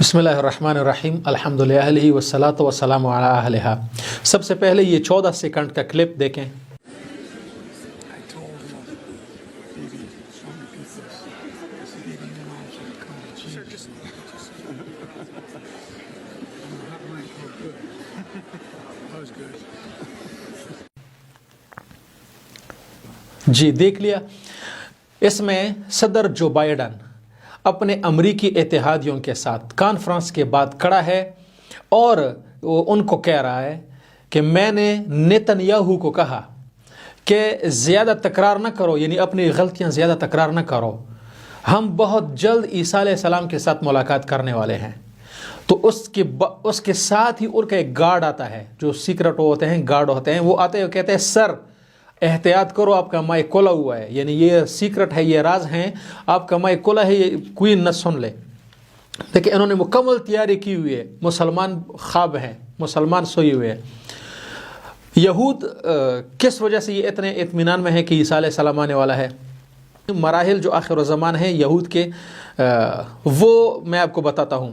بسم اللہ الرحمن الرحیم الحمد للہ والصلاۃ والسلام علی اہلہا۔ سب سے پہلے یہ 14 سیکنڈ کا کلپ دیکھیں۔ جی دیکھ لیا، اس میں صدر جو بائیڈن اپنے امریکی اتحادیوں کے ساتھ کانفرنس کے بعد کھڑا ہے اور ان کو کہہ رہا ہے کہ میں نے نیتن یاہو کو کہا کہ زیادہ تکرار نہ کرو، یعنی اپنی غلطیاں زیادہ تکرار نہ کرو، ہم بہت جلد عیسیٰ علیہ السلام کے ساتھ ملاقات کرنے والے ہیں۔ تو اس کے ساتھ ہی ان کا ایک گارڈ آتا ہے، جو سیکرٹ ہوتے ہیں، گارڈ ہوتے ہیں، وہ آتے ہیں کہتے ہیں سر احتیاط کرو، آپ کا مائک کھلا ہوا ہے، یعنی یہ سیکرٹ ہے، یہ راز ہیں، آپ کا مائک کھلا ہے، یہ کوئی نہ سن لے۔ دیکھیں انہوں نے مکمل تیاری کی ہوئی ہے، مسلمان خواب ہیں، مسلمان سوئے ہوئے ہیں۔ یہود کس وجہ سے یہ اتنے اطمینان میں ہے کہ عیسیٰ علیہ السلام آنے والا ہے؟ مراحل جو آخر الزمان ہیں یہود کے، وہ میں آپ کو بتاتا ہوں۔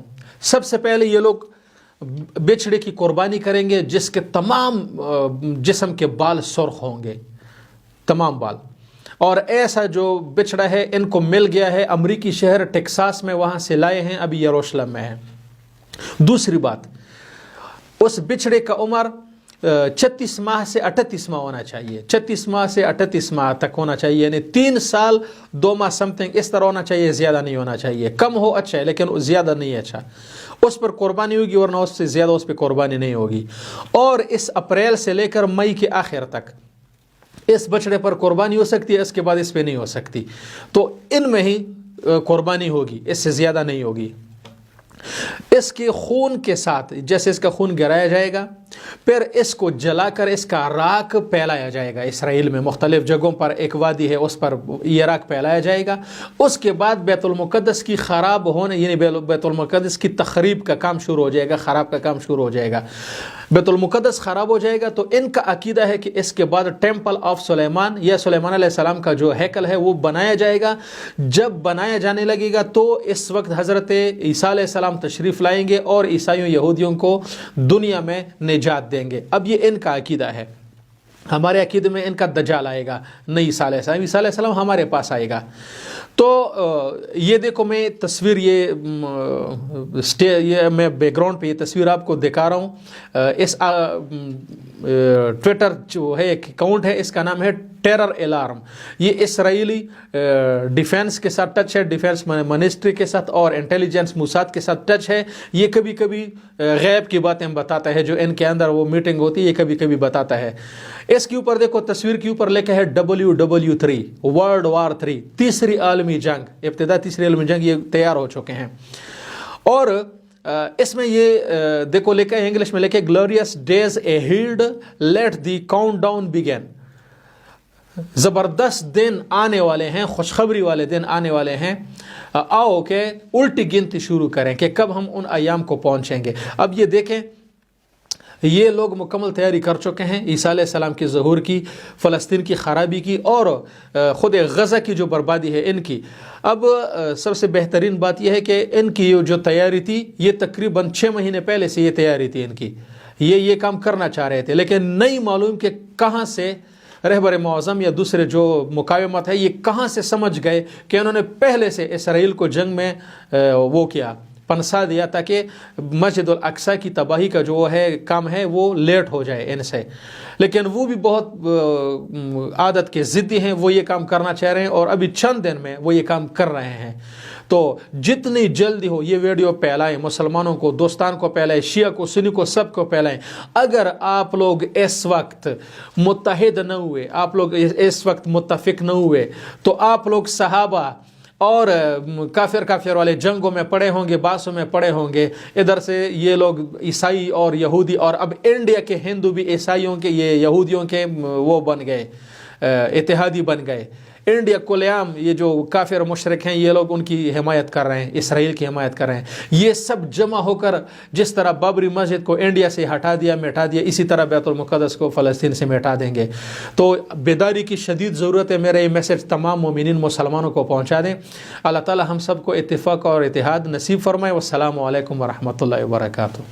سب سے پہلے یہ لوگ بچڑے کی قربانی کریں گے جس کے تمام جسم کے بال سرخ ہوں گے، تمام بال، اور ایسا جو بچڑا ہے ان کو مل گیا ہے امریکی شہر ٹیکساس میں، وہاں سے لائے ہیں، ابھی یروشلم میں ہے۔ دوسری بات، اس بچڑے کا عمر 36 ماہ سے 38 ماہ ہونا چاہیے، 36 ماہ سے 38 ماہ تک ہونا چاہیے، یعنی 3 سال 2 ماہ سمتنگ اس طرح ہونا چاہیے، زیادہ نہیں ہونا چاہیے۔ کم ہو اچھا ہے لیکن زیادہ نہیں اچھا، اس پر قربانی ہوگی ورنہ اس سے زیادہ اس پہ قربانی نہیں ہوگی۔ اور اس اپریل سے لے کر مئی کے آخر تک اس بچڑے پر قربانی ہو سکتی ہے، اس کے بعد اس پہ نہیں ہو سکتی، تو ان میں ہی قربانی ہوگی، اس سے زیادہ نہیں ہوگی۔ اس کے خون کے ساتھ، جیسے اس کا خون گرایا جائے گا، پھر اس کو جلا کر اس کا راکھ پھیلایا جائے گا۔ اسرائیل میں مختلف جگہوں پر ایک وادی ہے، اس پر یہ راکھ پھیلایا جائے گا۔ اس کے بعد بیت المقدس کی خراب ہونے، یعنی بیت المقدس کی تخریب کا کام شروع ہو جائے گا، خراب کا کام شروع ہو جائے گا۔ بیت المقدس خراب ہو جائے گا تو ان کا عقیدہ ہے کہ اس کے بعد ٹیمپل آف سلیمان یا سلیمان علیہ السلام کا جو ہیکل ہے وہ بنایا جائے گا۔ جب بنایا جانے لگے گا تو اس وقت حضرت عیسیٰ علیہ السلام تشریف لائیں گے اور عیسائیوں یہودیوں کو دنیا میں نجات دیں گے۔ اب یہ ان کا عقیدہ ہے۔ ہمارے عقیدے میں ان کا دجال آئے گا، نہیں عیسیٰ علیہ السلام، عیسیٰ علیہ السلام ہمارے پاس آئے گا۔ تو یہ دیکھو میں تصویر، یہ میں بیک گراؤنڈ پہ یہ تصویر آپ کو دکھا رہا ہوں۔ اس ٹویٹر جو ہے ایک اکاؤنٹ ہے، اس کا نام ہے ٹیرر الارم۔ یہ اسرائیلی ڈیفینس کے ساتھ ٹچ ہے، ڈیفینس منسٹری کے ساتھ اور انٹیلیجنس موساد کے ساتھ ٹچ ہے۔ یہ کبھی کبھی غیب کی باتیں بتاتا ہے، جو ان کے اندر وہ میٹنگ ہوتی ہے، یہ کبھی کبھی بتاتا ہے۔ اس کے اوپر دیکھو، تصویر کے اوپر لکھا ہے WW3، ورلڈ وار 3، تیسری عالمی جنگ، ابتدا تیسری عالمی جنگ، یہ تیار ہو چکے ہیں۔ اور اس میں یہ دیکھو لکھا ہے، انگلش میں لکھا ہے glorious days ahead, let the countdown begin. زبردست دن آنے والے ہیں، خوشخبری والے دن آنے والے ہیں، آؤ کہ الٹی گنتی شروع کریں کہ کب ہم ان ایام کو پہنچیں گے۔ اب یہ دیکھیں، یہ لوگ مکمل تیاری کر چکے ہیں عیسیٰ علیہ السلام کی ظہور کی، فلسطین کی خرابی کی، اور خود غزہ کی جو بربادی ہے ان کی۔ اب سب سے بہترین بات یہ ہے کہ ان کی جو تیاری تھی، یہ تقریباً 6 مہینے پہلے سے یہ تیاری تھی ان کی، یہ کام کرنا چاہ رہے تھے، لیکن نہیں معلوم کہ کہاں سے رہبر معظم یا دوسرے جو مقاومت ہے یہ کہاں سے سمجھ گئے کہ انہوں نے پہلے سے اسرائیل کو جنگ میں وہ کیا، پنسا دیا تاکہ مسجد الاقصی کی تباہی کا جو ہے کام ہے وہ لیٹ ہو جائے ان سے۔ لیکن وہ بھی بہت عادت کے ضدی ہیں، وہ یہ کام کرنا چاہ رہے ہیں اور ابھی چند دن میں وہ یہ کام کر رہے ہیں۔ تو جتنی جلدی ہو یہ ویڈیو پھیلائیں، مسلمانوں کو، دوستان کو پھیلائیں، شیعہ کو، سنی کو، سب کو پھیلائیں۔ اگر آپ لوگ اس وقت متحد نہ ہوئے، آپ لوگ اس وقت متفق نہ ہوئے، تو آپ لوگ صحابہ اور کافر والے جنگوں میں پڑے ہوں گے، باسوں میں پڑے ہوں گے، ادھر سے یہ لوگ عیسائی اور یہودی، اور اب انڈیا کے ہندو بھی عیسائیوں کے، یہ یہودیوں کے وہ بن گئے، اتحادی بن گئے۔ انڈیا کلیام یہ جو کافر مشرک ہیں یہ لوگ ان کی حمایت کر رہے ہیں، اسرائیل کی حمایت کر رہے ہیں، یہ سب جمع ہو کر جس طرح بابری مسجد کو انڈیا سے ہٹا دیا مٹا دیا، اسی طرح بیت المقدس کو فلسطین سے مٹا دیں گے۔ تو بیداری کی شدید ضرورت ہے، میرا یہ میسج تمام مومنین مسلمانوں کو پہنچا دیں۔ اللہ تعالی ہم سب کو اتفاق اور اتحاد نصیب فرمائے۔ والسلام علیکم ورحمۃ اللہ وبرکاتہ۔